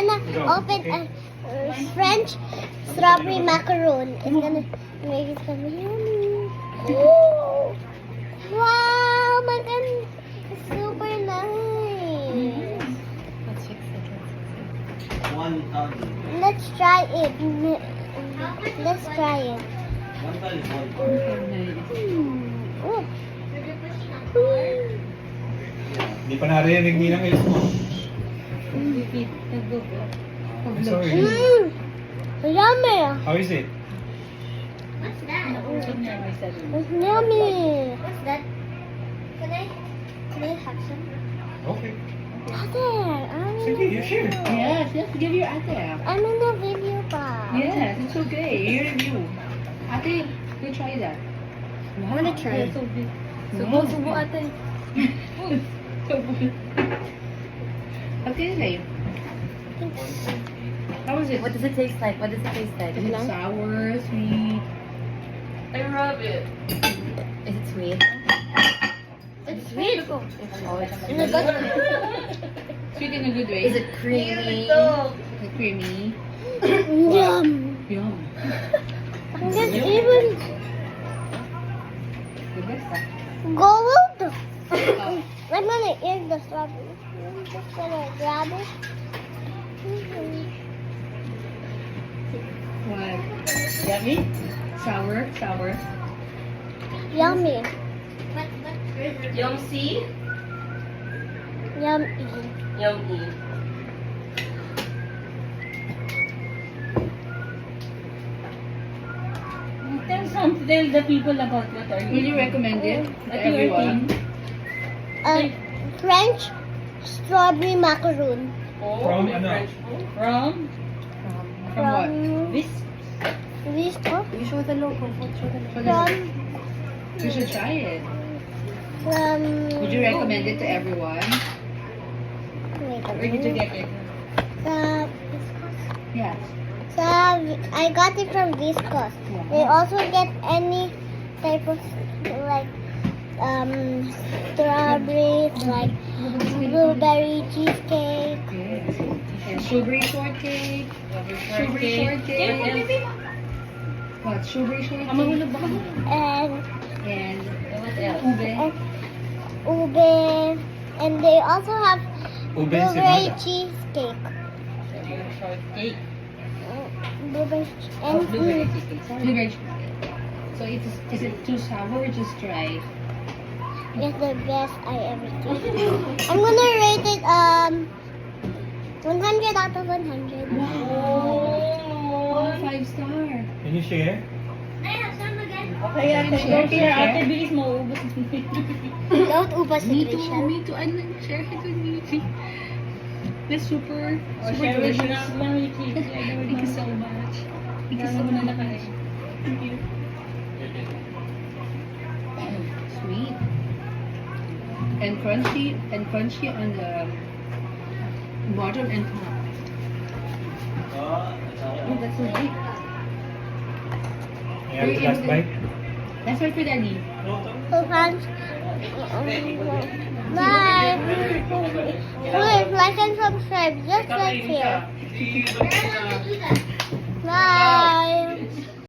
gonna open a French strawberry macaron. It's gonna make it some yummy. Ooh. Wow, my goodness. It's super nice. Let's fix it. Let's try it. Let's try it. Oh. Hindi pa narinig nilang ilis mo. Repeat. I'm sorry. Yummy. How is it? It's yummy. What's that? Can I have some? Okay. Sige, you share. Yes, just give your ate. I'm in the video pa. Yes, it's okay. You review. Ate, you try that. I wanna try. Subo ate. Okay, Lay. How is it? What does it taste like? What does it taste like? Is it sour, sweet? I love it. Is it sweet? It's sweet. Oh, it's In a good Sweet in a good way. Is it creamy? Is it creamy? Yum. Yum. I'm just even The best. gold. Oh. I'm gonna eat the strawberry. I'm just gonna grab it. What? Yummy? Sour? Sour? Yummy. Yum C? Yummy. Yum E. Tell the people about what are Will you recommend it to What you are everyone? French strawberry macaron. From ano? From From what? this. Visco. You show the logo. Show the logo. From You should try it. from. Would you recommend it to everyone? Wait a Where did you minute. get it? Yes. I got it from Viscos. They also get any type of like strawberries, like blueberry cheesecake. Yes. And sugary shortcake. Sugary shortcake. What? Sugary shortcake. Mahulog ba ka? And And What else? ube. and they also have Ube blueberry ensaymada. cheesecake. Short cake. Blueberry Oh, and blueberry cheesecake. Sorry. Blueberry shortcake. So is it too sour? Just try. it's the best I ever tasted. I'm gonna rate it 100 out of 100. Wow. 5-star. Can you share? Okay, ate. Don't share, ate. Bilis mo. Ubus. Don't ubas Me si too. Trisha. Me too. And then share it with me. That's super, Oh, super share with delicious. me. Thank you so much. Thank you so Dami mo na much. nakain. Thank you. Sweet. And crunchy on the bottom and top. Oh, that's so big. You have the last bite? That's right for Daddy. So fans, bye. Please like and subscribe just like here. Bye.